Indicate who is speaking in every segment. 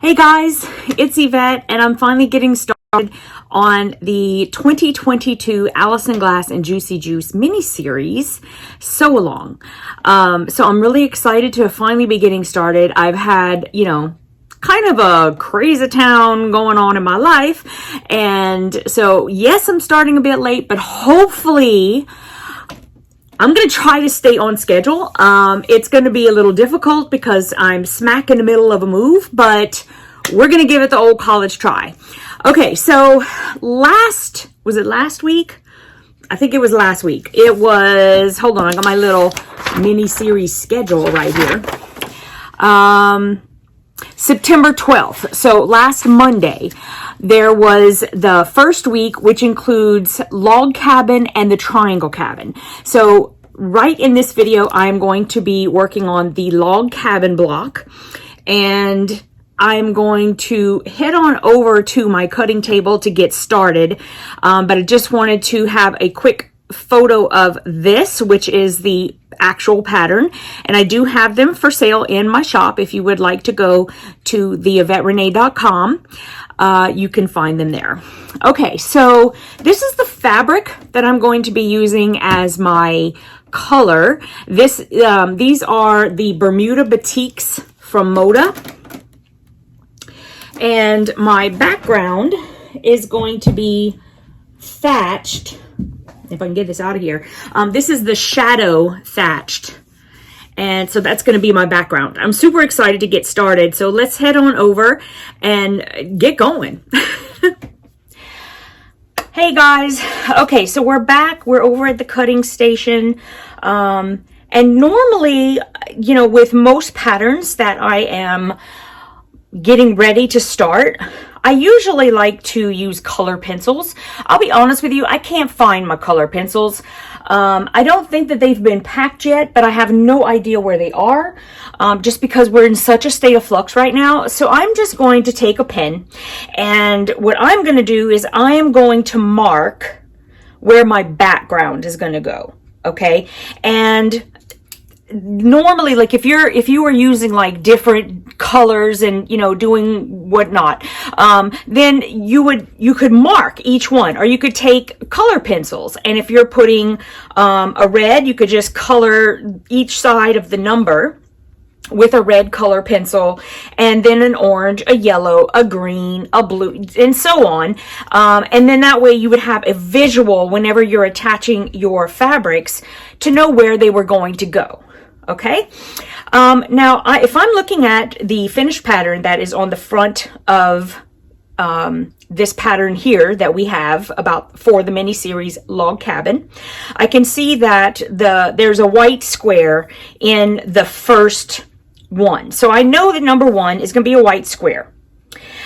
Speaker 1: Hey guys, it's Yvette, and I'm finally getting started on the 2022 Allison Glass and Juicy Juice mini-series, Sew Along. So I'm really excited to finally be getting started. I've had, kind of a crazy town going on in my life, and so yes, I'm starting a bit late, but hopefully I'm going to try to stay on schedule. It's going to be a little difficult because I'm smack in the middle of a move, but we're going to give it the old college try. Okay, so was it last week? I think it was last week. It was, hold on, I got my little mini-series schedule right here. September 12th. So last Monday, there was the first week, which includes Log Cabin and the Triangle Cabin. So right in this video, I'm going to be working on the Log Cabin block, and I'm going to head on over to my cutting table to get started. But I just wanted to have a quick photo of this, which is the actual pattern, and I do have them for sale in my shop. If you would like to go to TheYvetteRene.com, you can find them there. Okay, so this is the fabric that I'm going to be using as my color. These are the Bermuda Batiks from Moda, and my background is going to be thatched. If I can get this out of here. This is the shadow thatched. And so that's going to be my background. I'm super excited to get started. So let's head on over and get going. Hey guys. Okay, so we're back. We're over at the cutting station. And normally, with most patterns that I am getting ready to start, I usually like to use color pencils. I'll be honest with you, I can't find my color pencils. I don't think that they've been packed yet, but I have no idea where they are, just because we're in such a state of flux right now. So I'm just going to take a pen, and what I'm going to do is I am going to mark where my background is going to go. Okay, and normally, like if you were using like different colors and doing whatnot, then you could mark each one, or you could take color pencils, and if you're putting a red, you could just color each side of the number with a red color pencil, and then an orange, a yellow, a green, a blue, and so on. And then that way you would have a visual whenever you're attaching your fabrics to know where they were going to go. Okay, now if I'm looking at the finished pattern that is on the front of this pattern here that we have for the mini series Log Cabin, I can see that there's a white square in the first one. So I know that number 1 is going to be a white square.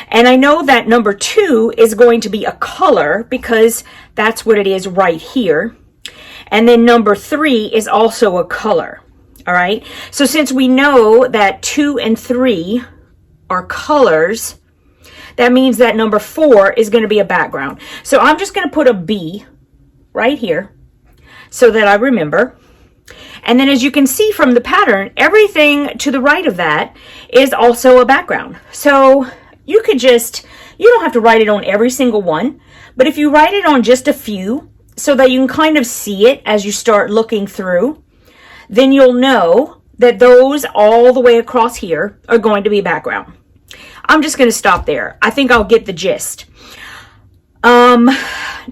Speaker 1: And I know that number 2 is going to be a color, because that's what it is right here. And then number 3 is also a color. All right, so since we know that 2 and 3 are colors, that means that number 4 is going to be a background. So I'm just going to put a B right here so that I remember. And then as you can see from the pattern, everything to the right of that is also a background. So you don't have to write it on every single one, but if you write it on just a few so that you can kind of see it as you start looking through, then you'll know that those all the way across here are going to be background. I'm just going to stop there. I think I'll get the gist.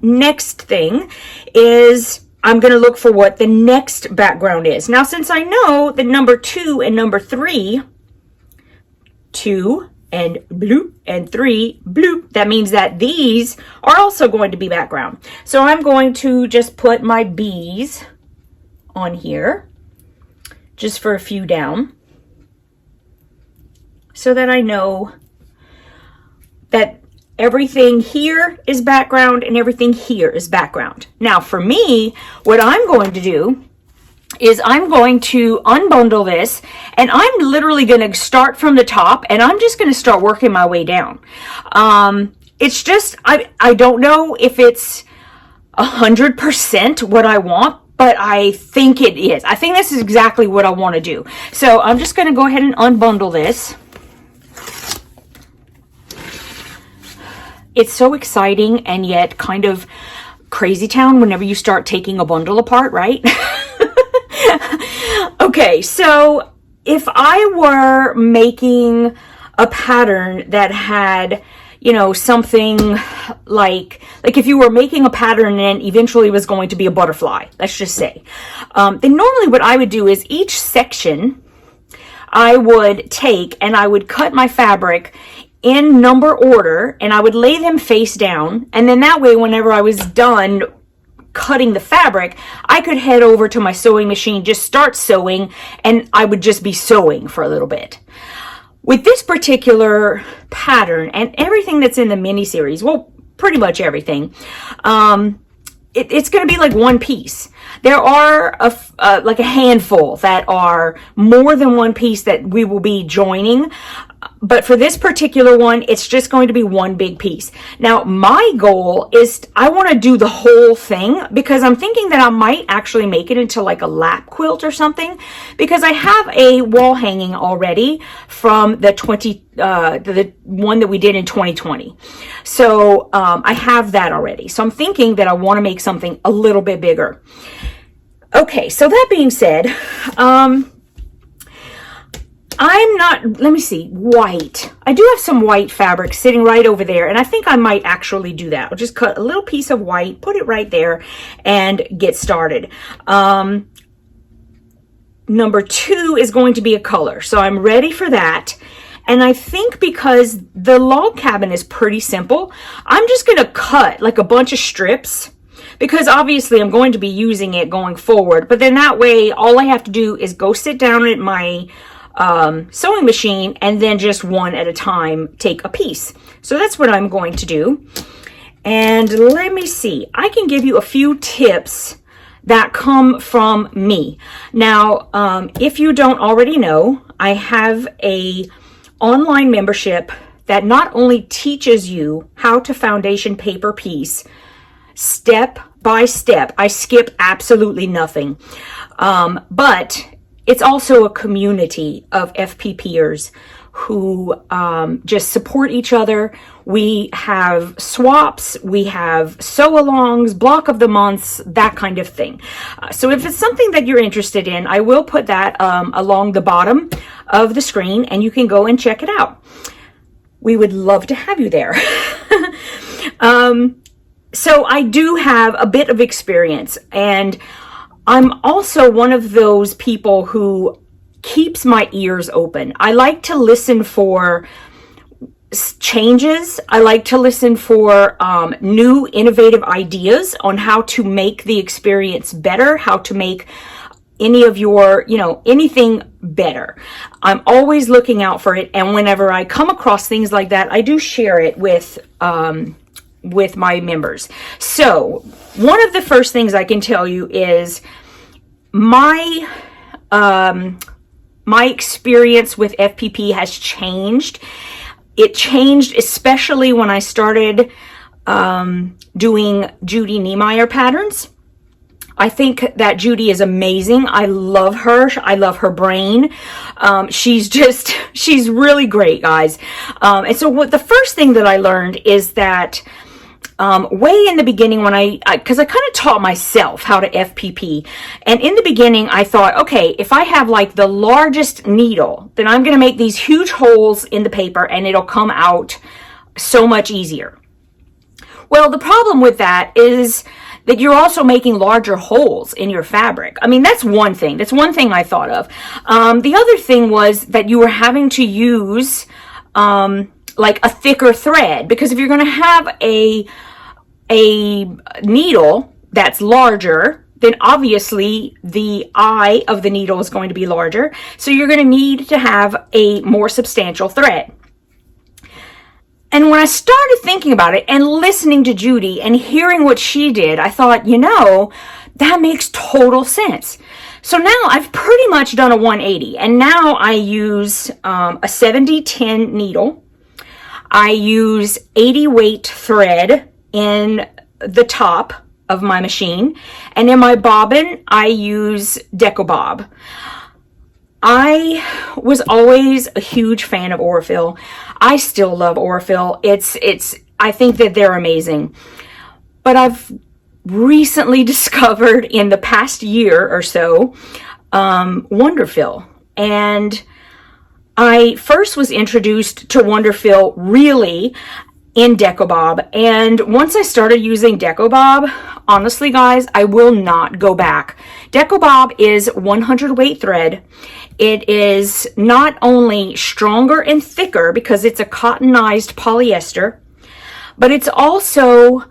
Speaker 1: Next thing is I'm going to look for what the next background is. Now, since I know that number 2 and number 3, 2 and blue and 3 blue, that means that these are also going to be background. So I'm going to just put my B's on here, just for a few down, so that I know that everything here is background and everything here is background. Now for me, what I'm going to do is I'm going to unbundle this, and I'm literally going to start from the top, and I'm just going to start working my way down. It's just, I don't know if it's 100% what I want, but I think it is. I think this is exactly what I want to do. So I'm just going to go ahead and unbundle this. it's so exciting and yet kind of crazy town whenever you start taking a bundle apart, right? Okay, so if I were making a pattern that had, you know, something like if you were making a pattern and eventually was going to be a butterfly, let's just say, then normally what I would do is each section I would take and I would cut my fabric in number order and I would lay them face down, and then that way whenever I was done cutting the fabric, I could head over to my sewing machine, just start sewing, and I would just be sewing for a little bit. With this particular pattern and everything that's in the mini series, well, pretty much everything, it's going to be like one piece. There are like a handful that are more than one piece that we will be joining. But for this particular one, it's just going to be one big piece. Now, my goal is I want to do the whole thing because I'm thinking that I might actually make it into like a lap quilt or something, because I have a wall hanging already from the one that we did in 2020. So I have that already. So I'm thinking that I want to make something a little bit bigger. Okay, so that being said, I'm not, let me see, white. I do have some white fabric sitting right over there, and I think I might actually do that. I'll just cut a little piece of white, put it right there, and get started. Number 2 is going to be a color, so I'm ready for that. And I think because the log cabin is pretty simple, I'm just going to cut like a bunch of strips, because obviously I'm going to be using it going forward. But then that way, all I have to do is go sit down at my sewing machine and then just one at a time take a piece. So that's what I'm going to do. And let me see, I can give you a few tips that come from me. Now, if you don't already know, I have a online membership that not only teaches you how to foundation paper piece step by step. I skip absolutely nothing. But it's also a community of FPPers who just support each other. We have swaps, we have sew-alongs, block of the months, that kind of thing. So if it's something that you're interested in, I will put that along the bottom of the screen, and you can go and check it out. We would love to have you there. So I do have a bit of experience, and I'm also one of those people who keeps my ears open. I like to listen for changes. I like to listen for new innovative ideas on how to make the experience better, how to make any of your, anything better. I'm always looking out for it, and whenever I come across things like that, I do share it with my members. So one of the first things I can tell you is my experience with FPP has changed. It changed especially when I started doing Judy Niemeyer patterns. I think that Judy is amazing. I love her. I love her brain. She's really great, guys. And so the first thing that I learned is that way in the beginning when because I kind of taught myself how to FPP. And in the beginning, I thought, okay, if I have like the largest needle, then I'm going to make these huge holes in the paper and it'll come out so much easier. Well, the problem with that is that you're also making larger holes in your fabric. I mean, that's one thing. That's one thing I thought of. The other thing was that you were having to use like a thicker thread, because if you're going to have a needle that's larger, then obviously the eye of the needle is going to be larger. So you're going to need to have a more substantial thread. And when I started thinking about it and listening to Judy and hearing what she did, I thought, that makes total sense. So now I've pretty much done a 180, and now I use a 70-10 needle. I use 80 weight thread in the top of my machine, and in my bobbin I use Deco Bob. I was always a huge fan of Aurifil. I still love Aurifil. I think that they're amazing. But I've recently discovered in the past year or so, Wonderfill. And I first was introduced to Wonderfill really in Decobob, and once I started using Decobob, honestly guys, I will not go back. Decobob is 100 weight thread. It is not only stronger and thicker because it's a cottonized polyester, but it's also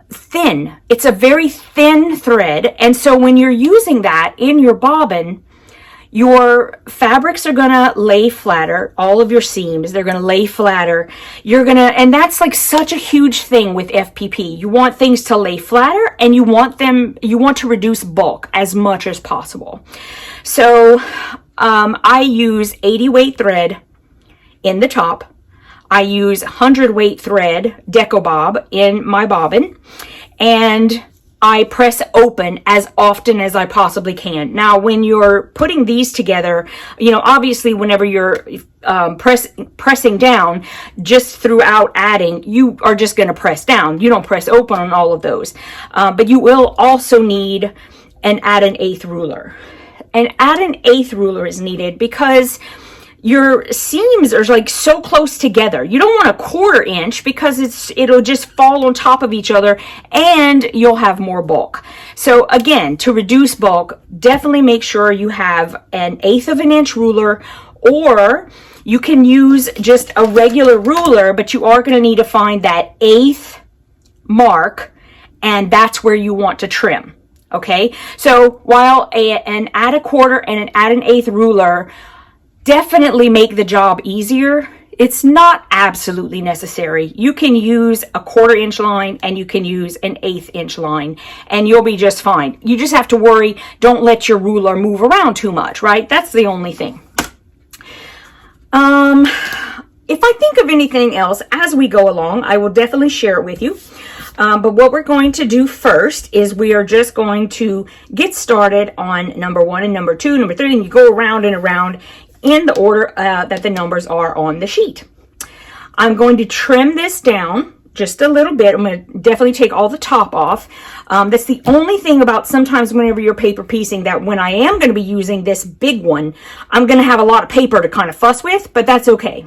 Speaker 1: thin. It's a very thin thread, and so when you're using that in your bobbin, your fabrics are gonna lay flatter. All of your seams, they're gonna lay flatter. And that's like such a huge thing with FPP. You want things to lay flatter, and you want to reduce bulk as much as possible. So I use 80 weight thread in the top. I use 100 weight thread Decobob in my bobbin, and I press open as often as I possibly can. Now, when you're putting these together, you know, obviously whenever you're pressing down, just throughout adding, you are just going to press down. You don't press open on all of those. But you will also need an add an eighth ruler. And add an eighth ruler is needed because your seams are like so close together. You don't want a 1/4 inch because it'll just fall on top of each other and you'll have more bulk. So again, to reduce bulk, definitely make sure you have an 1/8 of an inch ruler, or you can use just a regular ruler, but you are going to need to find that 1/8 mark, and that's where you want to trim. Okay, so while an add a 1/4 and an add an 1/8 ruler definitely make the job easier, it's not absolutely necessary. You can use a 1/4 inch line and you can use an 1/8 inch line and you'll be just fine. You just have to worry, don't let your ruler move around too much, right? That's the only thing. If I think of anything else as we go along, I will definitely share it with you. But what we're going to do first is we are just going to get started on number 1 and number 2, number 3, and you go around and around in the order that the numbers are on the sheet. I'm going to trim this down just a little bit. I'm going to definitely take all the top off. That's the only thing about sometimes whenever you're paper piecing, that when I am going to be using this big one, I'm going to have a lot of paper to kind of fuss with, but that's okay.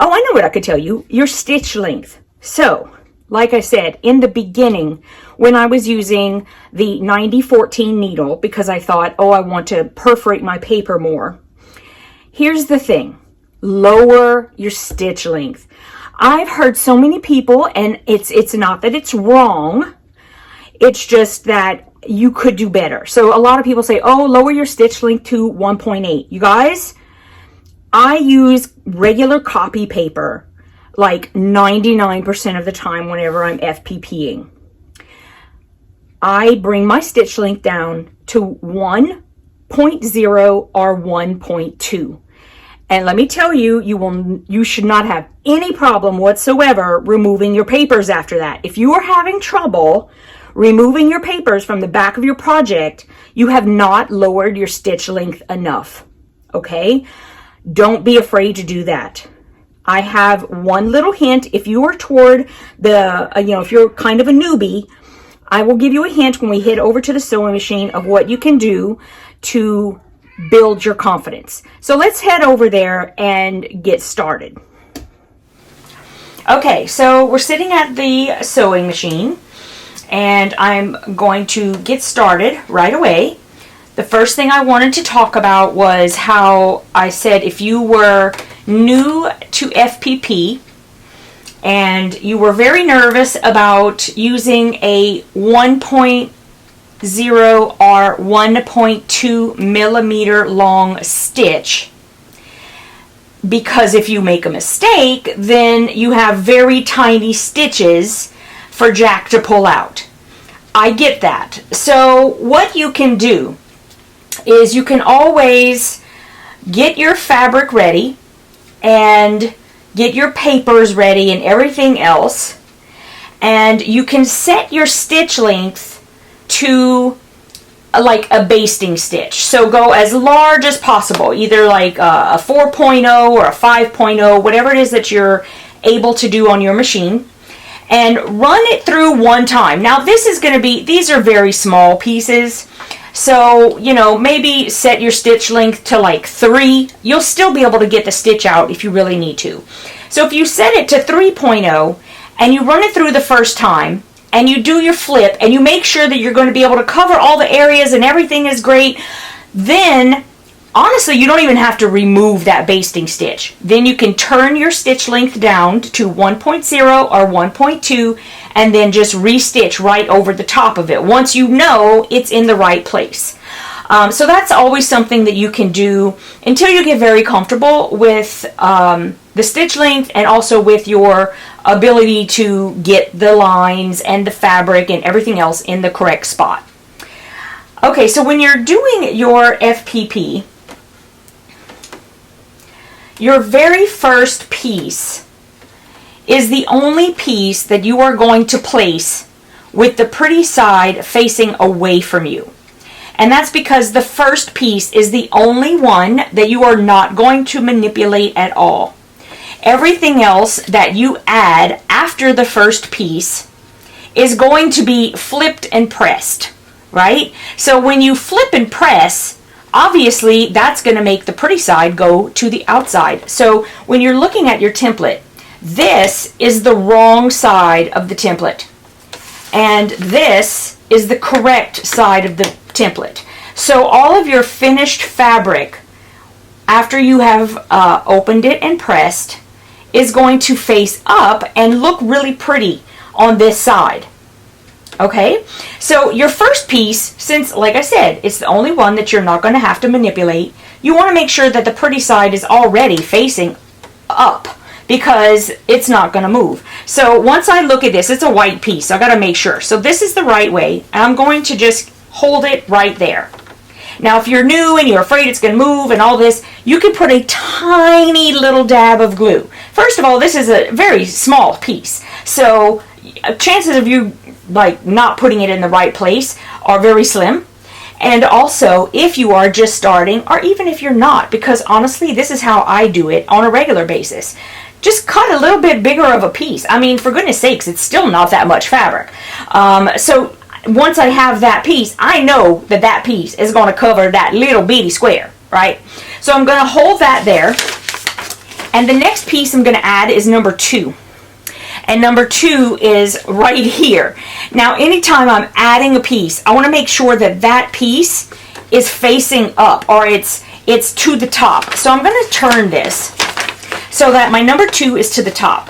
Speaker 1: Oh, I know what I could tell you. Your stitch length. So, like I said, in the beginning, when I was using the 9014 needle, because I thought, oh, I want to perforate my paper more. Here's the thing, lower your stitch length. I've heard so many people, and it's not that it's wrong, it's just that you could do better. So a lot of people say, oh, lower your stitch length to 1.8. You guys, I use regular copy paper like 99% of the time whenever I'm FPPing. I bring my stitch length down to 1.0 or 1.2. And let me tell you, you should not have any problem whatsoever removing your papers after that. If you are having trouble removing your papers from the back of your project, you have not lowered your stitch length enough. Okay? Don't be afraid to do that. I have one little hint. If you are toward the, if you're kind of a newbie, I will give you a hint when we head over to the sewing machine of what you can do to build your confidence. So let's head over there and get started. Okay, so we're sitting at the sewing machine and I'm going to get started right away. The first thing I wanted to talk about was how I said if you were new to FPP and you were very nervous about using a 1.0 or 1.2 millimeter long stitch, because if you make a mistake, then you have very tiny stitches for Jack to pull out. I get that. So what you can do is you can always get your fabric ready and get your papers ready and everything else, and you can set your stitch length to like a basting stitch. So go as large as possible, either like a 4.0 or a 5.0, whatever it is that you're able to do on your machine, and run it through one time. Now this is going to be, these are very small pieces, so you know, maybe set your stitch length to like 3. You'll still be able to get the stitch out if you really need to. So if you set it to 3.0 and you run it through the first time and you do your flip and you make sure that you're going to be able to cover all the areas and everything is great, then honestly, you don't even have to remove that basting stitch. Then you can turn your stitch length down to 1.0 or 1.2 and then just restitch right over the top of it once you know it's in the right place. So that's always something that you can do until you get very comfortable with the stitch length and also with your ability to get the lines and the fabric and everything else in the correct spot. Okay, so when you're doing your FPP, your very first piece is the only piece that you are going to place with the pretty side facing away from you. And that's because the first piece is the only one that you are not going to manipulate at all. Everything else that you add after the first piece is going to be flipped and pressed, right? So when you flip and press, obviously that's going to make the pretty side go to the outside. So when you're looking at your template, this is the wrong side of the template, and this is the correct side of the template. So all of your finished fabric, after you have opened it and pressed, is going to face up and look really pretty on this side. Okay, so your first piece, since like I said, it's the only one that you're not going to have to manipulate, you want to make sure that the pretty side is already facing up because it's not going to move. So once I look at this, it's a white piece, so I got to make sure. So this is the right way, and I'm going to just hold it right there. Now if you're new and you're afraid it's going to move and all this, you can put a tiny little dab of glue. First of all, this is a very small piece, so chances of you like not putting it in the right place are very slim. And also, if you are just starting, or even if you're not, because honestly, this is how I do it on a regular basis. Just cut a little bit bigger of a piece. I mean, for goodness sakes, it's still not that much fabric. So once I have that piece, I know that that piece is going to cover that little bitty square, right? So I'm going to hold that there. And the next piece I'm going to add is number 2. And number 2 is right here. Now, anytime I'm adding a piece, I want to make sure that that piece is facing up, or it's to the top. So I'm going to turn this so that my number 2 is to the top.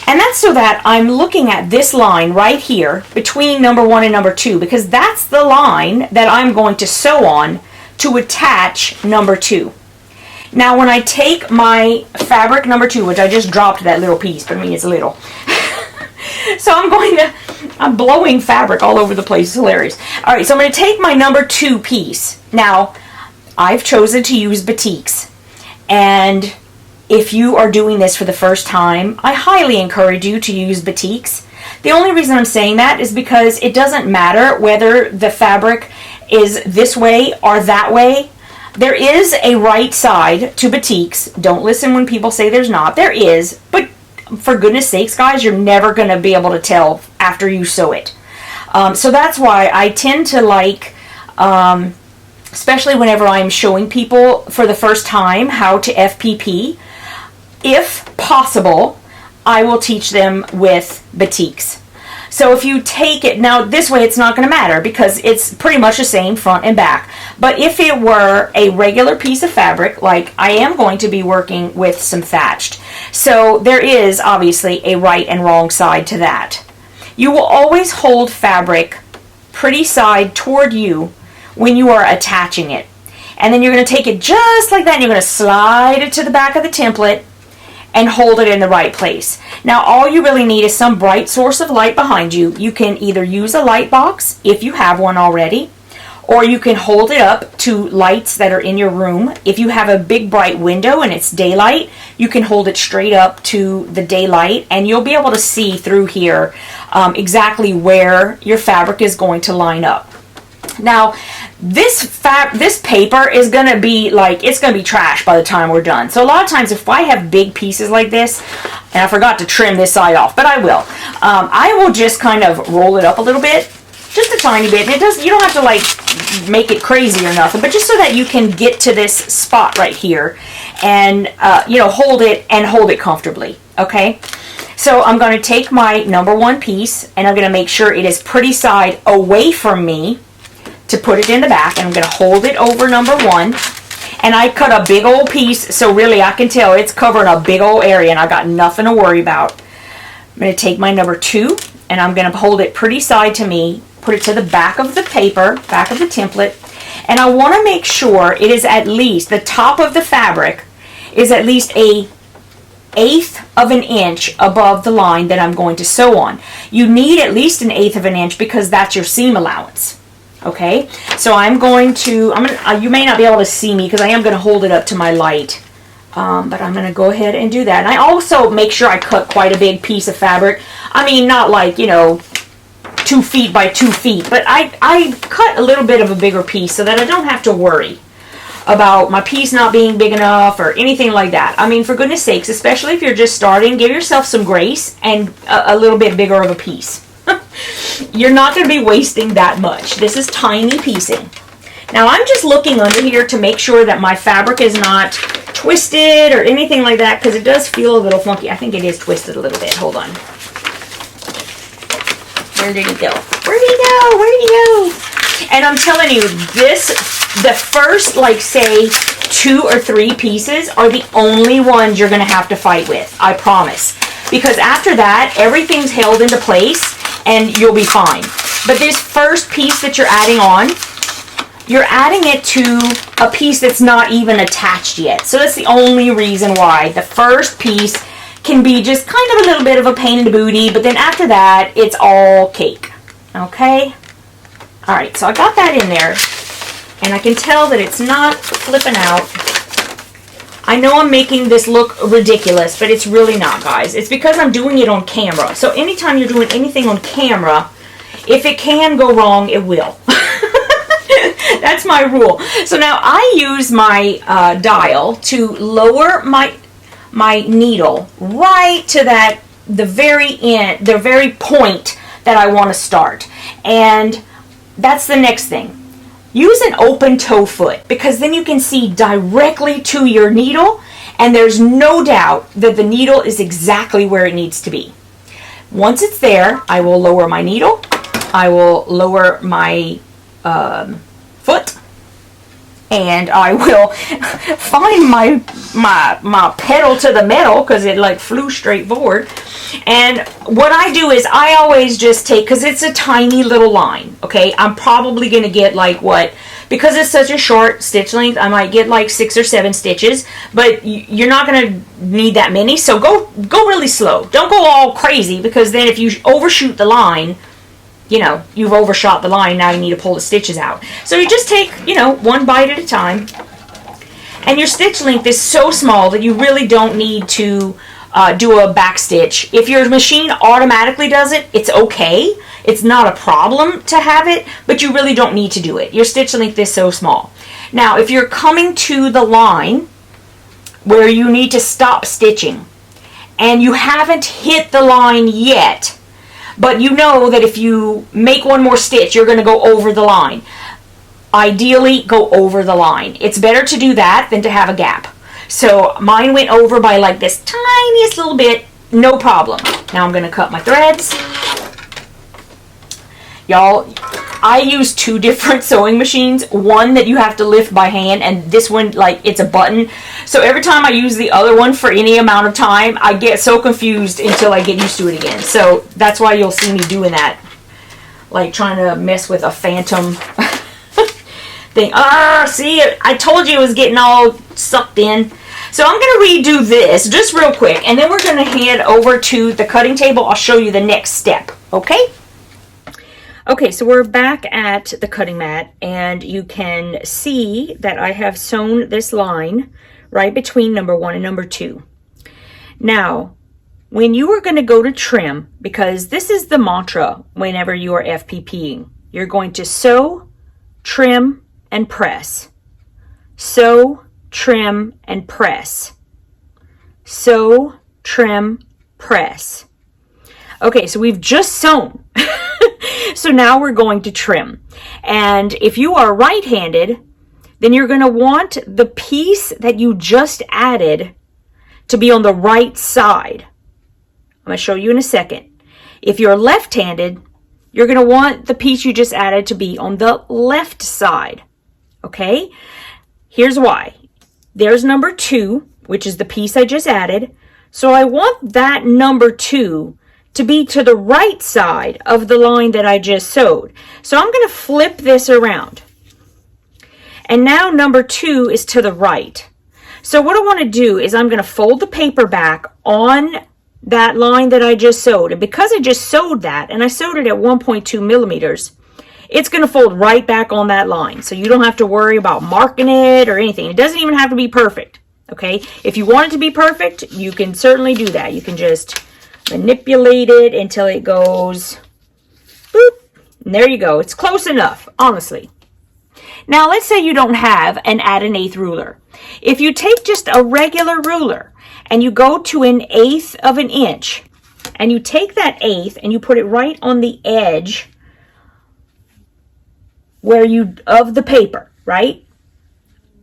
Speaker 1: And that's so that I'm looking at this line right here between number 1 and number 2, because that's the line that I'm going to sew on to attach number 2. Now, when I take my fabric number 2, which I just dropped that little piece, but I mean, it's little. So I'm blowing fabric all over the place. It's hilarious. All right, so I'm going to take my number 2 piece. Now, I've chosen to use batiks. And if you are doing this for the first time, I highly encourage you to use batiks. The only reason I'm saying that is because it doesn't matter whether the fabric is this way or that way. There is a right side to batiks. Don't listen when people say there's not. There is, but for goodness sakes, guys, you're never going to be able to tell after you sew it. So that's why I tend to like, especially whenever I'm showing people for the first time how to FPP, if possible, I will teach them with batiks. So if you take it, now this way it's not going to matter because it's pretty much the same front and back. But if it were a regular piece of fabric, like I am going to be working with some thatched, so there is obviously a right and wrong side to that. You will always hold fabric pretty side toward you when you are attaching it. And then you're going to take it just like that and you're going to slide it to the back of the template and hold it in the right place. Now all you really need is some bright source of light behind you. You can either use a light box if you have one already, or you can hold it up to lights that are in your room. If you have a big bright window and it's daylight, you can hold it straight up to the daylight and you'll be able to see through here exactly where your fabric is going to line up. Now, this paper is going to be like, it's going to be trash by the time we're done. So a lot of times if I have big pieces like this, And I forgot to trim this side off, but I will. I will just kind of roll it up a little bit, just a tiny bit. And it does, you don't have to like make it crazy or nothing, but just so that you can get to this spot right here and, you know, hold it comfortably. Okay. So I'm going to take my number 1 piece and I'm going to make sure it is pretty side away from me to put it in the back. And I'm going to hold it over number 1. And I cut a big old piece, so really I can tell it's covering a big old area and I got nothing to worry about. I'm going to take my number 2 and I'm going to hold it pretty side to me, put it to the back of the paper, back of the template, and I want to make sure it is at least, the top of the fabric is at least a 1/8 of an inch above the line that I'm going to sew on. You need at least an 1/8 of an inch because that's your seam allowance. Okay, so I'm going to, you may not be able to see me because I am going to hold it up to my light, but I'm going to go ahead and do that. And I also make sure I cut quite a big piece of fabric. I mean, not like, you know, 2 feet by 2 feet, but I cut a little bit of a bigger piece so that I don't have to worry about my piece not being big enough or anything like that. I mean, for goodness sakes, especially if you're just starting, give yourself some grace and a little bit bigger of a piece. You're not going to be wasting that much. This is tiny piecing. Now I'm just looking under here to make sure that my fabric is not twisted or anything like that, because it does feel a little funky. I think it is twisted a little bit. Hold on. Where did he go? Where did he go? Where did he go? And I'm telling you, the first, like, say, 2 or 3 pieces are the only ones you're going to have to fight with. I promise. Because after that, everything's held into place and you'll be fine. But this first piece that you're adding on, you're adding it to a piece that's not even attached yet. So that's the only reason why the first piece can be just kind of a little bit of a pain in the booty, but then after that, it's all cake. Okay? Alright, so I got that in there, and I can tell that it's not flipping out. I know I'm making this look ridiculous, but it's really not, guys. It's because I'm doing it on camera. So anytime you're doing anything on camera, if it can go wrong, it will. That's my rule. So now I use my dial to lower my needle right to the very end, the very point that I want to start. And that's the next thing. Use an open toe foot, because then you can see directly to your needle and there's no doubt that the needle is exactly where it needs to be. Once it's there, I will lower my needle, I will lower my foot, and I will find my pedal to the metal, because it like flew straight forward. And what I do is I always just take, because it's a tiny little line, okay, I'm probably going to get like what, because it's such a short stitch length, I might get like 6 or 7 stitches, but you're not going to need that many, so go really slow. Don't go all crazy, because then if you overshoot the line, you know, you've overshot the line, now you need to pull the stitches out. So you just take, you know, 1 bite at a time. And your stitch length is so small that you really don't need to do a back stitch. If your machine automatically does it, it's okay. It's not a problem to have it, but you really don't need to do it. Your stitch length is so small. Now, if you're coming to the line where you need to stop stitching and you haven't hit the line yet, but you know that if you make 1 more stitch, you're going to go over the line. Ideally, go over the line. It's better to do that than to have a gap. So mine went over by like this tiniest little bit, no problem. Now I'm going to cut my threads. Y'all, I use 2 different sewing machines. One that you have to lift by hand, and this one, like, it's a button. So every time I use the other one for any amount of time, I get so confused until I get used to it again. So that's why you'll see me doing that. Like trying to mess with a phantom thing. See, I told you it was getting all sucked in. So I'm going to redo this just real quick, and then we're going to head over to the cutting table. I'll show you the next step, okay? Okay, so we're back at the cutting mat, and you can see that I have sewn this line right between number 1 and number 2. Now, when you are going to go to trim, because this is the mantra whenever you are FPPing, you're going to sew, trim, and press. Sew, trim, and press. Sew, trim, press. Okay, so we've just sewn. So now we're going to trim. And if you are right-handed, then you're going to want the piece that you just added to be on the right side. I'm going to show you in a second. If you're left-handed, you're going to want the piece you just added to be on the left side. Okay? Here's why. There's number 2, which is the piece I just added. So I want that number 2 to be to the right side of the line that I just sewed. So I'm going to flip this around. And now number 2 is to the right. So what I want to do is I'm going to fold the paper back on that line that I just sewed. And because I just sewed that, and I sewed it at 1.2 millimeters, it's going to fold right back on that line. So you don't have to worry about marking it or anything. It doesn't even have to be perfect. Okay? If you want it to be perfect, you can certainly do that. You can just manipulate it until it goes boop. And there you go. It's close enough, honestly. Now, let's say you don't have an add an eighth ruler. If you take just a regular ruler and you go to 1/8 of an inch and you take that eighth and you put it right on the edge where of the paper, right?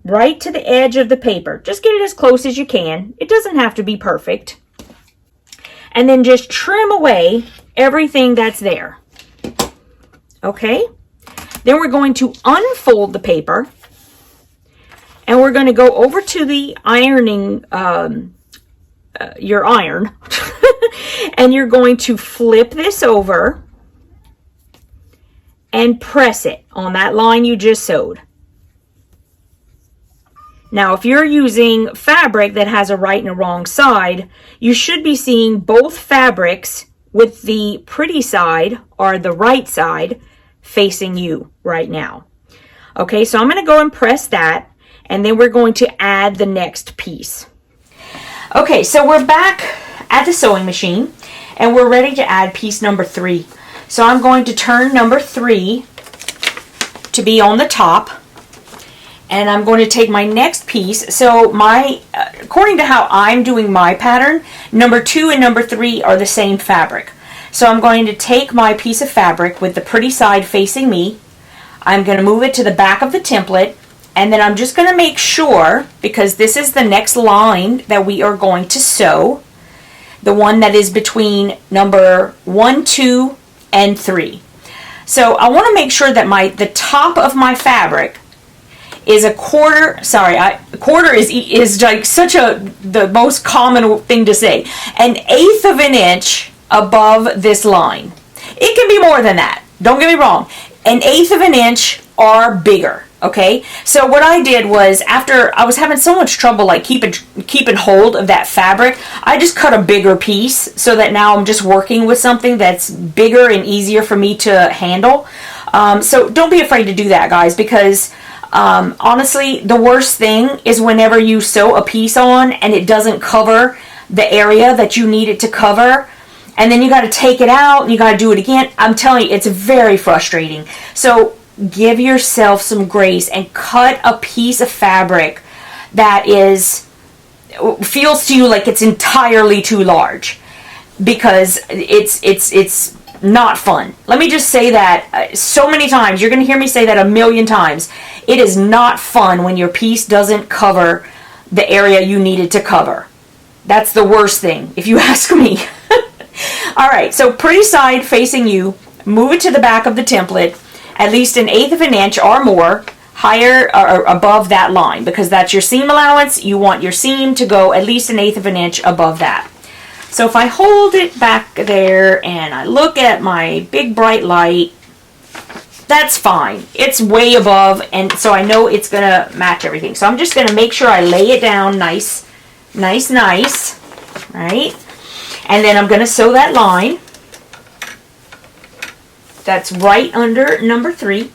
Speaker 1: Right to the edge of the paper. Just get it as close as you can. It doesn't have to be perfect. And then just trim away everything that's there. Okay? Then we're going to unfold the paper. And we're going to go over to the ironing, your iron. And you're going to flip this over and press it on that line you just sewed. Now, if you're using fabric that has a right and a wrong side, you should be seeing both fabrics with the pretty side or the right side facing you right now. Okay, so I'm going to go and press that, and then we're going to add the next piece. Okay, so we're back at the sewing machine, and we're ready to add piece number 3. So I'm going to turn number 3 to be on the top. And I'm going to take my next piece. So according to how I'm doing my pattern, number 2 and number 3 are the same fabric. So I'm going to take my piece of fabric with the pretty side facing me. I'm going to move it to the back of the template. And then I'm just going to make sure, because this is the next line that we are going to sew, the one that is between number 1, 2, and 3. So I want to make sure that the top of my fabric is a quarter, a quarter is like the most common thing to say, 1/8 of an inch above this line. It can be more than that, don't get me wrong, 1/8 of an inch or bigger, okay? So what I did was, after I was having so much trouble like keeping hold of that fabric, I just cut a bigger piece so that now I'm just working with something that's bigger and easier for me to handle. So don't be afraid to do that, guys, because honestly, the worst thing is whenever you sew a piece on and it doesn't cover the area that you need it to cover, and then you got to take it out and you got to do it again. I'm telling you, it's very frustrating. So give yourself some grace and cut a piece of fabric that feels to you like it's entirely too large, because it's not fun. Let me just say that so many times. You're going to hear me say that 1,000,000 times. It is not fun when your piece doesn't cover the area you need it to cover. That's the worst thing, if you ask me. All right, so pretty side facing you, move it to the back of the template, at least 1/8 of an inch or more higher or above that line, because that's your seam allowance. You want your seam to go at least 1/8 of an inch above that. So if I hold it back there and I look at my big bright light, that's fine. It's way above, and so I know it's going to match everything. So I'm just going to make sure I lay it down nice, right? And then I'm going to sew that line. That's right under number 3.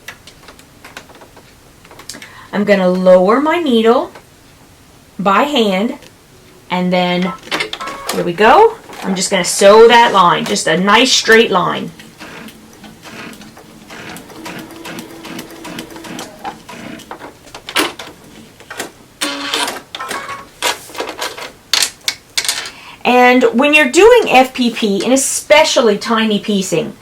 Speaker 1: I'm going to lower my needle by hand, and then here we go. I'm just going to sew that line, just a nice straight line. And when you're doing FPP, and especially tiny piecing,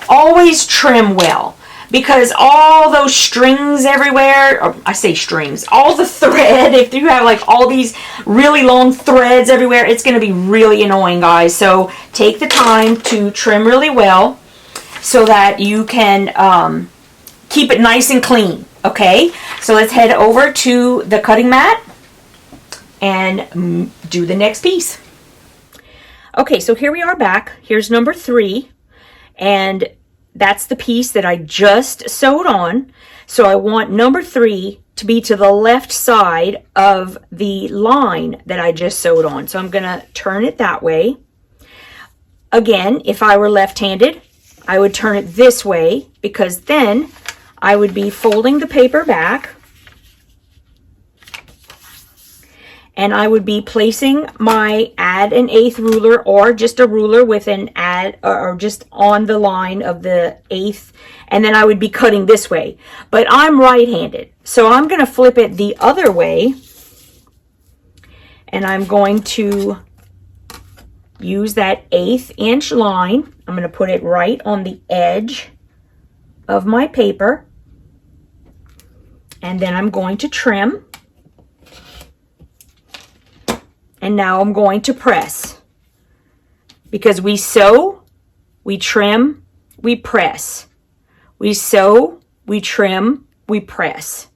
Speaker 1: always trim well, because all those strings everywhere, or I say strings, all the thread, if you have like all these really long threads everywhere, it's going to be really annoying, guys. So take the time to trim really well so that you can keep it nice and clean. Okay, so let's head over to the cutting mat and do the next piece. Okay, so here we are back. Here's number 3, and that's the piece that I just sewed on. So I want number 3 to be to the left side of the line that I just sewed on. So I'm gonna turn it that way. Again, if I were left-handed, I would turn it this way, because then I would be folding the paper back, and I would be placing my add an eighth ruler, or just a ruler with an add, or just on the line of the eighth, and then I would be cutting this way. But I'm right-handed, so I'm going to flip it the other way, and I'm going to use that 1/8 inch line. I'm going to put it right on the edge of my paper, and then I'm going to trim. And now I'm going to press, because we sew, we trim, we press. We sew, we trim, we press.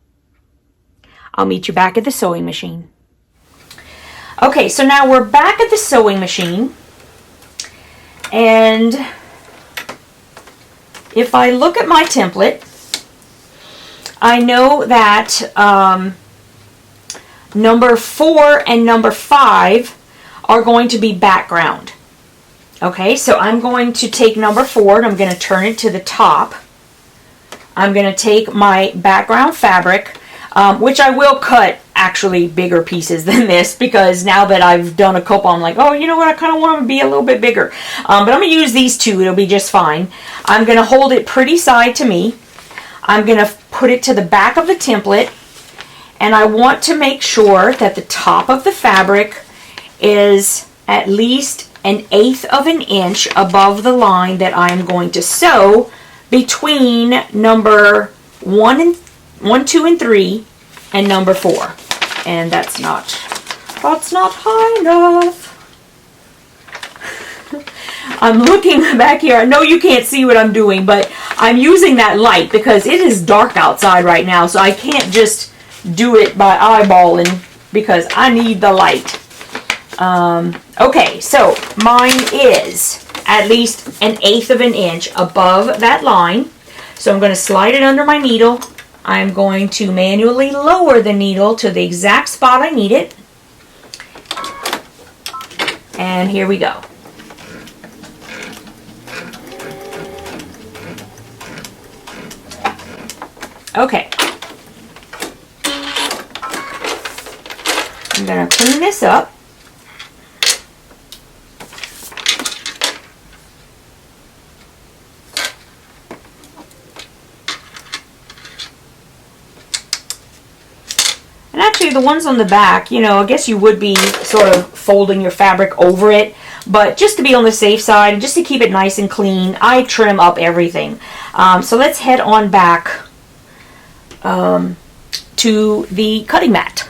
Speaker 1: I'll meet you back at the sewing machine. Okay, so now we're back at the sewing machine, and if I look at my template, I know that number 4 and number 5 are going to be background. Okay, so I'm going to take number 4 and I'm going to turn it to the top. I'm going to take my background fabric, which I will cut actually bigger pieces than this, because now that I've done a couple, I'm like, oh, you know what, I kind of want them to be a little bit bigger. But I'm going to use these 2, it'll be just fine. I'm going to hold it pretty side to me. I'm going to put it to the back of the template, and I want to make sure that the top of the fabric is at least 1/8 of an inch above the line that I'm going to sew between number 1, 2, and 3 and number 4. And that's not high enough. I'm looking back here. I know you can't see what I'm doing, but I'm using that light because it is dark outside right now, so I can't just do it by eyeballing because I need the light. Okay, so mine is at least 1/8 of an inch above that line. So I'm going to slide it under my needle. I'm going to manually lower the needle to the exact spot I need it. And here we go. Okay. I'm going to clean this up. And actually the ones on the back, you know, I guess you would be sort of folding your fabric over it, but just to be on the safe side and just to keep it nice and clean, I trim up everything. So let's head on back to the cutting mat.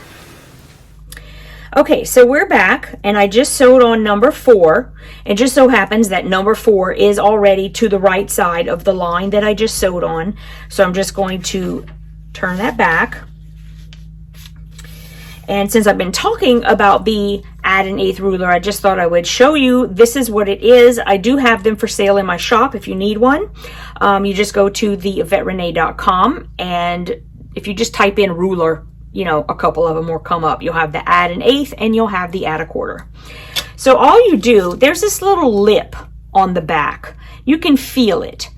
Speaker 1: Okay, so we're back, and I just sewed on number 4. It just so happens that number 4 is already to the right side of the line that I just sewed on. So I'm just going to turn that back. And since I've been talking about the add an eighth ruler, I just thought I would show you. This is what it is. I do have them for sale in my shop if you need one. You just go to TheYvetteRene.com, and if you just type in ruler, you know, a couple of them will come up. You'll have the add an eighth and you'll have the add a quarter. So all you do, there's this little lip on the back. You can feel it.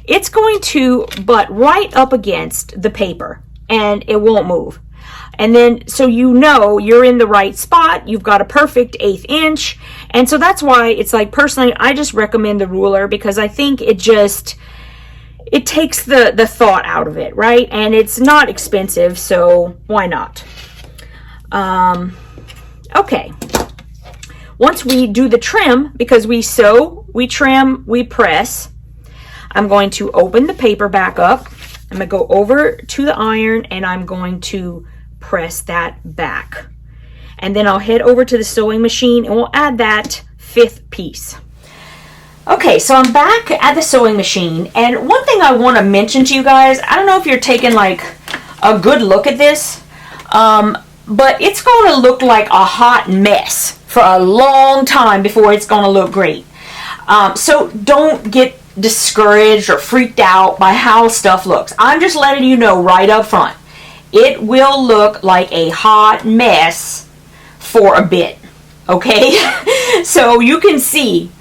Speaker 1: It's going to butt right up against the paper and it won't move. And then, so you know you're in the right spot, you've got a perfect 1/8 inch. And so that's why it's like, personally, I just recommend the ruler because I think it just, it takes the thought out of it, right? And it's not expensive, so why not? Okay. once we do the trim, because we sew, we trim, we press, I'm going to open the paper back up. I'm going to go over to the iron and I'm going to press that back. And then I'll head over to the sewing machine and we'll add that 5th piece. Okay, so I'm back at the sewing machine, and one thing I want to mention to you guys, I don't know if you're taking like a good look at this, but it's going to look like a hot mess for a long time before it's going to look great. So don't get discouraged or freaked out by how stuff looks. I'm just letting you know right up front. It will look like a hot mess for a bit, okay? So you can see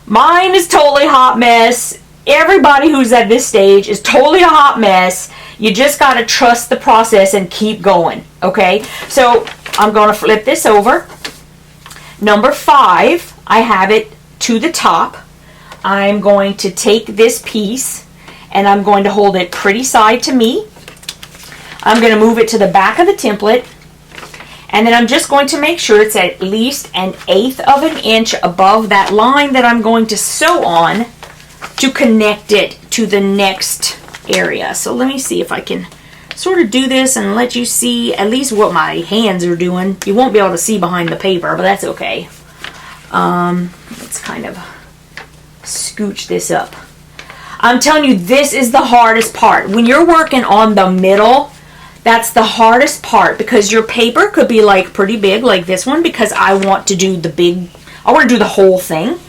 Speaker 1: mine is totally hot mess. Everybody who's at this stage is totally a hot mess. You just got to trust the process and keep going, okay? So I'm going to flip this over. Number 5, I have it to the top. I'm going to take this piece and I'm going to hold it pretty side to me. I'm going to move it to the back of the template. And then I'm just going to make sure it's at least 1/8 of an inch above that line that I'm going to sew on to connect it to the next area. So let me see if I can sort of do this and let you see at least what my hands are doing. You won't be able to see behind the paper, but that's okay. Let's kind of scooch this up. I'm telling you, this is the hardest part. When you're working on the middle, that's the hardest part, because your paper could be like pretty big like this one, because I want to do the whole thing.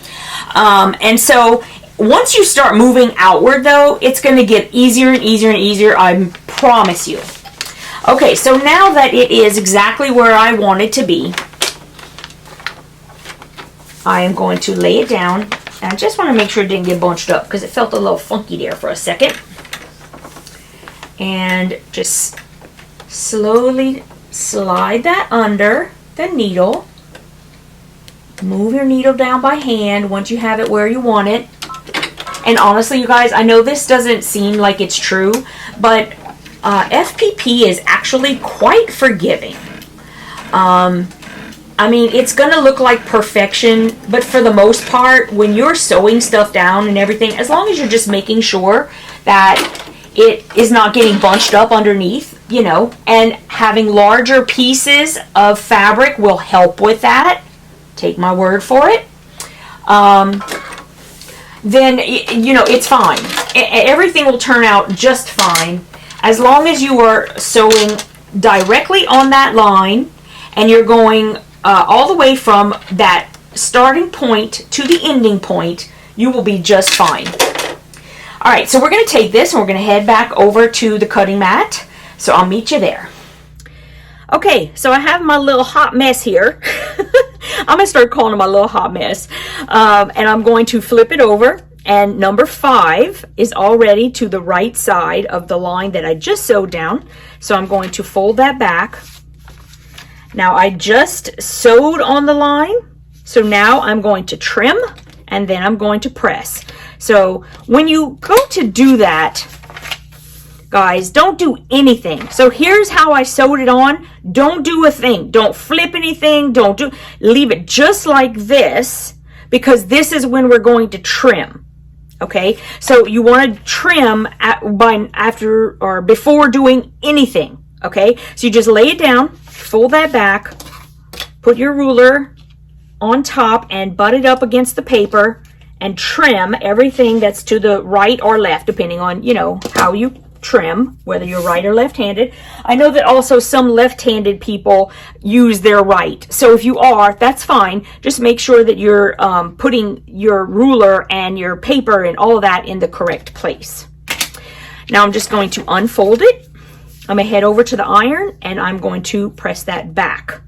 Speaker 1: And so once you start moving outward though, it's going to get easier and easier and easier, I promise you. Okay, so now that it is exactly where I want it to be, I am going to lay it down. I just want to make sure it didn't get bunched up because it felt a little funky there for a second. And just slowly slide that under the needle. Move your needle down by hand once you have it where you want it. And honestly, you guys, I know this doesn't seem like it's true, but FPP is actually quite forgiving. I mean, it's going to look like perfection, but for the most part, when you're sewing stuff down and everything, as long as you're just making sure that it is not getting bunched up underneath, you know, and having larger pieces of fabric will help with that. Take my word for it. Then, you know, it's fine. Everything will turn out just fine as long as you are sewing directly on that line and you're going all the way from that starting point to the ending point. You will be just fine. All right, so we're going to take this and we're going to head back over to the cutting mat. So I'll meet you there. Okay, so I have my little hot mess here. I'm going to start calling it my little hot mess. And I'm going to flip it over. And number 5 is already to the right side of the line that I just sewed down. So I'm going to fold that back. Now I just sewed on the line. So now I'm going to trim and then I'm going to press. So when you go to do that, guys, don't do anything. So here's how I sewed it on. Don't do a thing. Don't flip anything. Leave it just like this, because this is when we're going to trim. Okay, so you want to trim after or before doing anything. Okay, so you just lay it down, fold that back, put your ruler on top and butt it up against the paper and trim everything that's to the right or left, depending on, you know, how you trim, whether you're right or left-handed. I know that also some left-handed people use their right. So if you are, that's fine. Just make sure that you're putting your ruler and your paper and all of that in the correct place. Now I'm just going to unfold it. I'm going to head over to the iron and I'm going to press that back.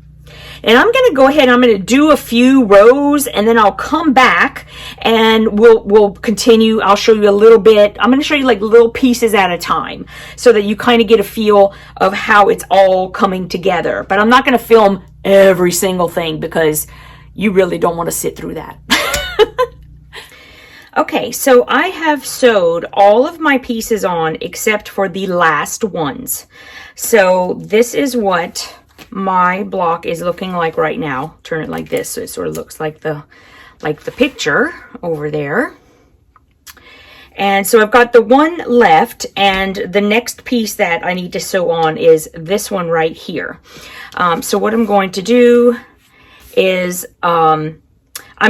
Speaker 1: And I'm going to go ahead and I'm going to do a few rows and then I'll come back and we'll continue. I'll show you a little bit. I'm going to show you like little pieces at a time so that you kind of get a feel of how it's all coming together. But I'm not going to film every single thing because you really don't want to sit through that. Okay, so I have sewed all of my pieces on except for the last ones. So this is what my block is looking like right now. Turn it like this so it sort of looks like the picture over there. And so I've got the one left, and the next piece that I need to sew on is this one right here. So what I'm going to do is I'm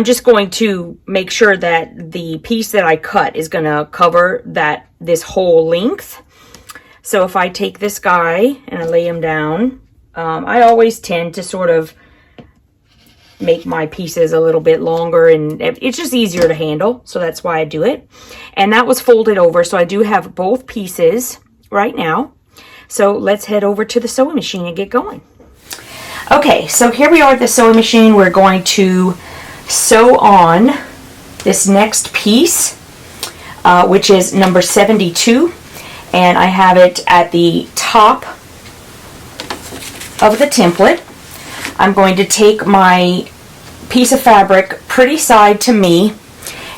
Speaker 1: just going to make sure that the piece that I cut is going to cover this whole length. So if I take this guy and I lay him down, I always tend to sort of make my pieces a little bit longer, and it's just easier to handle, so that's why I do it. And that was folded over, so I do have both pieces right now. So let's head over to the sewing machine and get going. Okay, so here we are at the sewing machine. We're going to sew on this next piece, which is number 72, and I have it at the top of the template. I'm going to take my piece of fabric pretty side to me,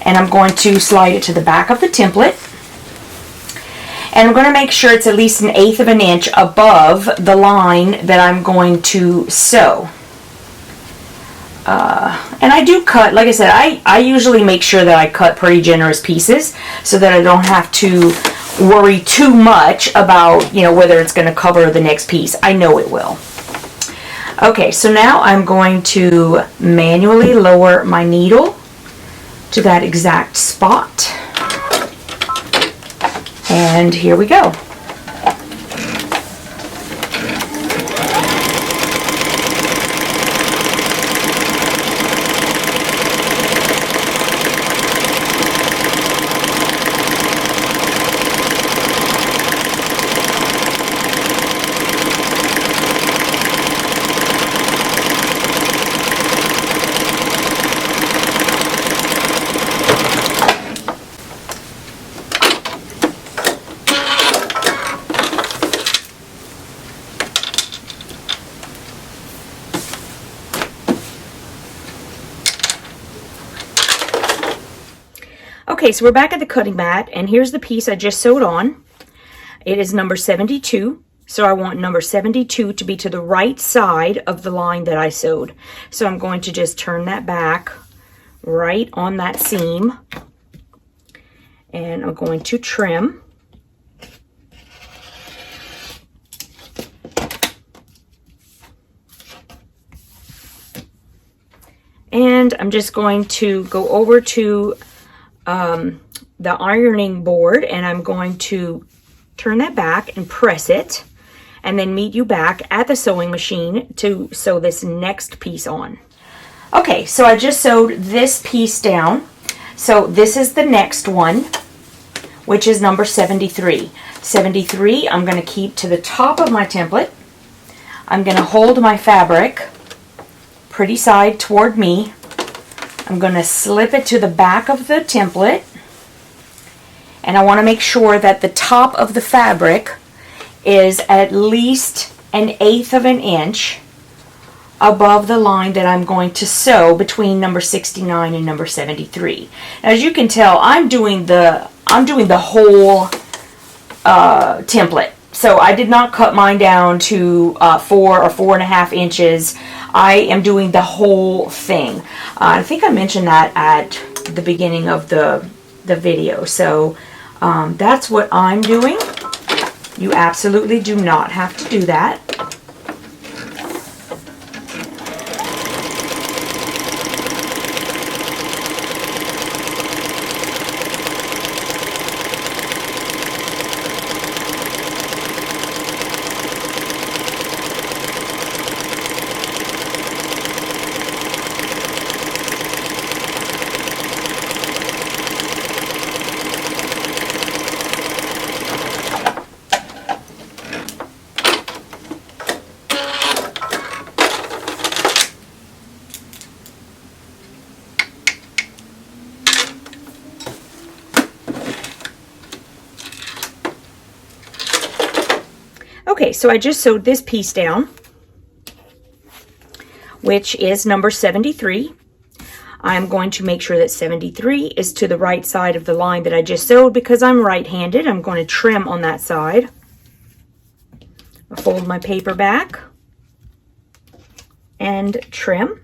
Speaker 1: and I'm going to slide it to the back of the template, and I'm going to make sure it's at least 1/8 of an inch above the line that I'm going to sew. And I do cut, like I said, I usually make sure that I cut pretty generous pieces so that I don't have to worry too much about, you know, whether it's going to cover the next piece. I know it will. Okay, so now I'm going to manually lower my needle to that exact spot. And here we go. Okay, so we're back at the cutting mat, and here's the piece I just sewed on. It is number 72, so I want number 72 to be to the right side of the line that I sewed. So I'm going to just turn that back right on that seam, and I'm going to trim. And I'm just going to go over to the ironing board, and I'm going to turn that back and press it, and then meet you back at the sewing machine to sew this next piece on. Okay, so I just sewed this piece down. So this is the next one, which is number 73. 73 I'm going to keep to the top of my template. I'm going to hold my fabric pretty side toward me. I'm going to slip it to the back of the template, and I want to make sure that the top of the fabric is at least 1/8 of an inch above the line that I'm going to sew between number 69 and number 73. As you can tell, I'm doing the whole template. So I did not cut mine down to 4 or 4.5 inches. I am doing the whole thing. I think I mentioned that at the beginning of the video. So that's what I'm doing. You absolutely do not have to do that. Okay, so I just sewed this piece down, which is number 73. I'm going to make sure that 73 is to the right side of the line that I just sewed. Because I'm right-handed, I'm going to trim on that side. I'll fold my paper back. and trim.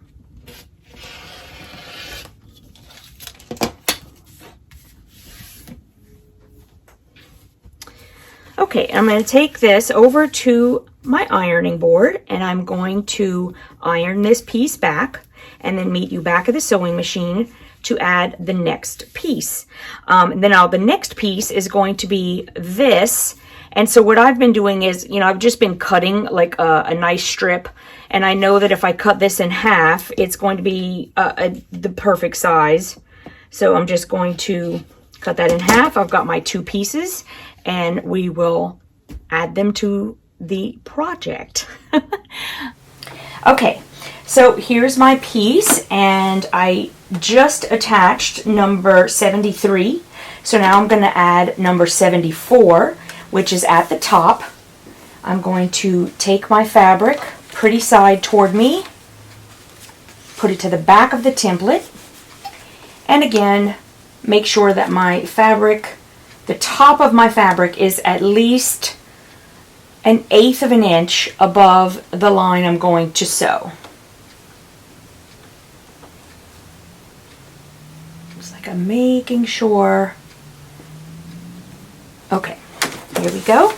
Speaker 1: Okay, I'm going to take this over to my ironing board and I'm going to iron this piece back and then meet you back at the sewing machine to add the next piece. And then the next piece is going to be this. And so what I've been doing is, you know, I've just been cutting like a nice strip. And I know that if I cut this in half, it's going to be the perfect size. So I'm just going to cut that in half. I've got my two pieces and we will add them to the project. Okay, so here's my piece and I just attached number 73. So now I'm going to add number 74, which is at the top. I'm going to take my fabric, pretty side toward me, put it to the back of the template, and again, make sure that my fabric, the top of my fabric is at least 1/8 of an inch above the line I'm going to sew. Just like I'm making sure. Okay, here we go.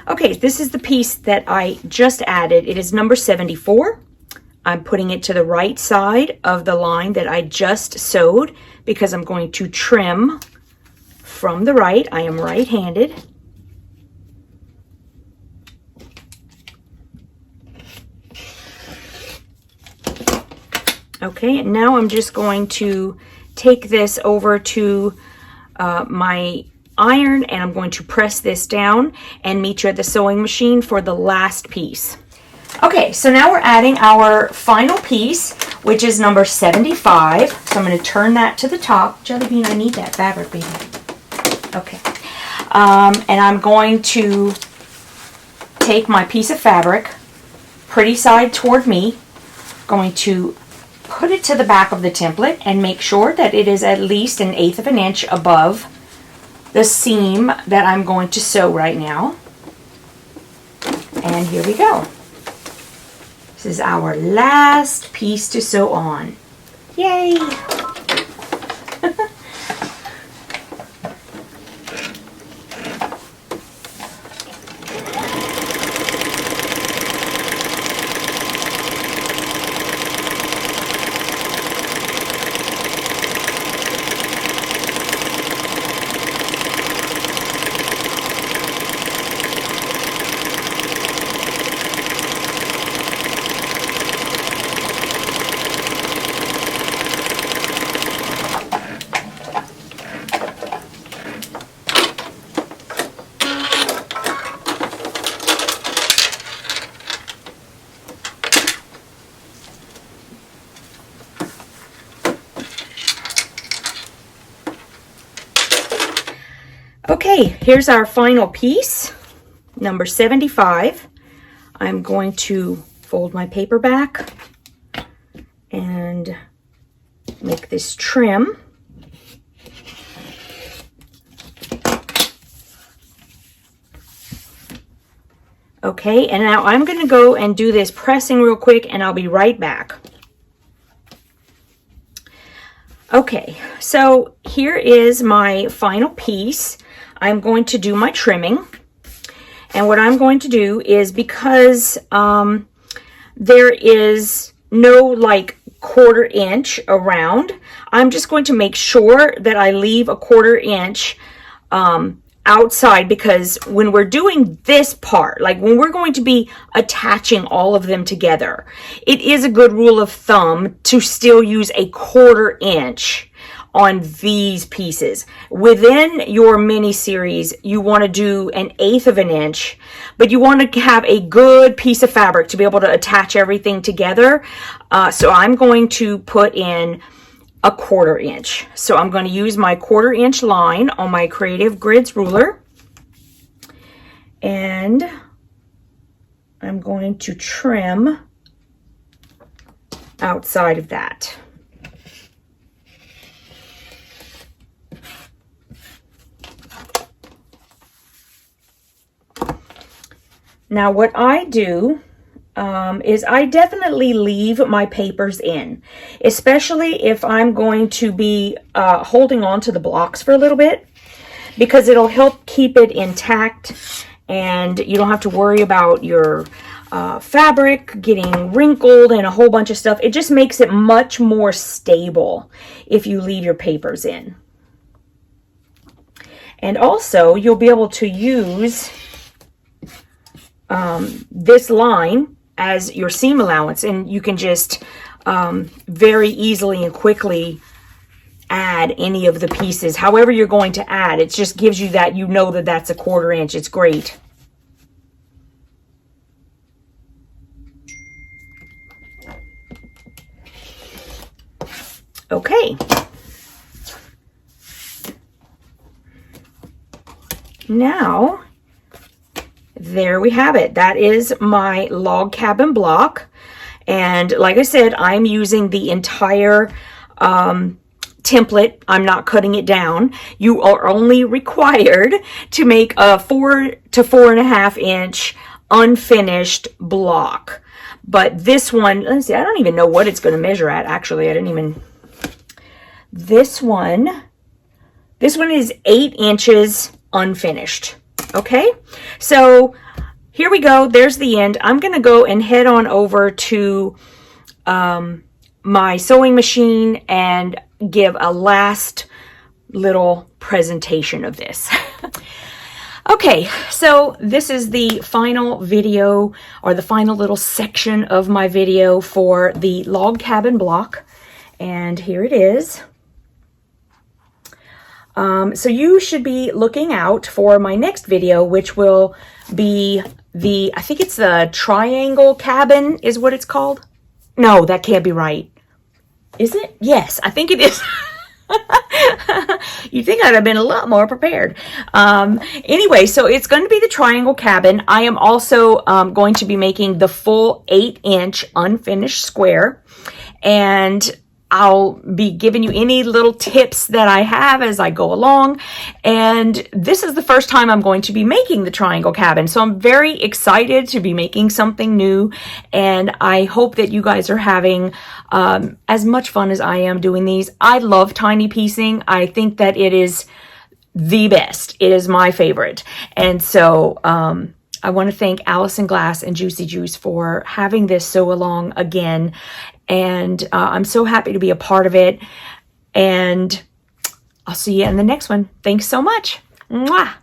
Speaker 1: Okay, this is the piece that I just added. It is number 74. I'm putting it to the right side of the line that I just sewed because I'm going to trim from the right. I am right-handed. Okay, and now I'm just going to take this over to my iron and I'm going to press this down and meet you at the sewing machine for the last piece. Okay, so now we're adding our final piece, which is number 75. So I'm going to turn that to the top. Jelly Bean, I need that fabric, baby. Okay. And I'm going to take my piece of fabric, pretty side toward me, going to put it to the back of the template and make sure that it is at least 1/8 of an inch above the seam that I'm going to sew right now. And here we go. This is our last piece to sew on. Yay! Okay, here's our final piece, number 75. I'm going to fold my paper back and make this trim. Okay, and now I'm going to go and do this pressing real quick and I'll be right back. Okay, so here is my final piece. I'm going to do my trimming. And what I'm going to do is, because there is no like 1/4 inch around, I'm just going to make sure that I leave a 1/4 inch outside, because when we're doing this part, like when we're going to be attaching all of them together, it is a good rule of thumb to still use a 1/4 inch on these pieces. Within your mini series, you want to do 1/8 of an inch, but you want to have a good piece of fabric to be able to attach everything together. So I'm going to put in a 1/4 inch. So I'm going to use my 1/4 inch line on my Creative Grids ruler, and I'm going to trim outside of that. Now what I do is I definitely leave my papers in, especially if I'm going to be holding on to the blocks for a little bit, because it'll help keep it intact and you don't have to worry about your fabric getting wrinkled and a whole bunch of stuff. It just makes it much more stable if you leave your papers in. And also you'll be able to use this line as your seam allowance, and you can just very easily and quickly add any of the pieces however you're going to add. It just gives you that, you know, that that's a 1/4 inch. It's great. Okay, now there we have it. That is my log cabin block. And like I said, I'm using the entire template. I'm not cutting it down. You are only required to make a 4 to 4.5 inch unfinished block. But this one, let's see, I don't even know what it's going to measure at. Actually, I didn't even, this one is 8 inches unfinished. Okay, so here we go. There's the end. I'm going to go and head on over to my sewing machine and give a last little presentation of this. Okay, so this is the final video, or the final little section of my video for the log cabin block. And here it is. So you should be looking out for my next video, which will be the, I think it's the triangle cabin is what it's called. No, that can't be right. Is it? Yes, I think it is. You'd think I'd have been a lot more prepared. Anyway, so it's going to be the triangle cabin. I am also going to be making the full 8 inch unfinished square, and I'll be giving you any little tips that I have as I go along. And this is the first time I'm going to be making the triangle cabin. So I'm very excited to be making something new. And I hope that you guys are having as much fun as I am doing these. I love tiny piecing. I think that it is the best. It is my favorite. And so I want to thank Allison Glass and Juicy Juice for having this sew along again. And I'm so happy to be a part of it. And I'll see you in the next one. Thanks so much. Mwah.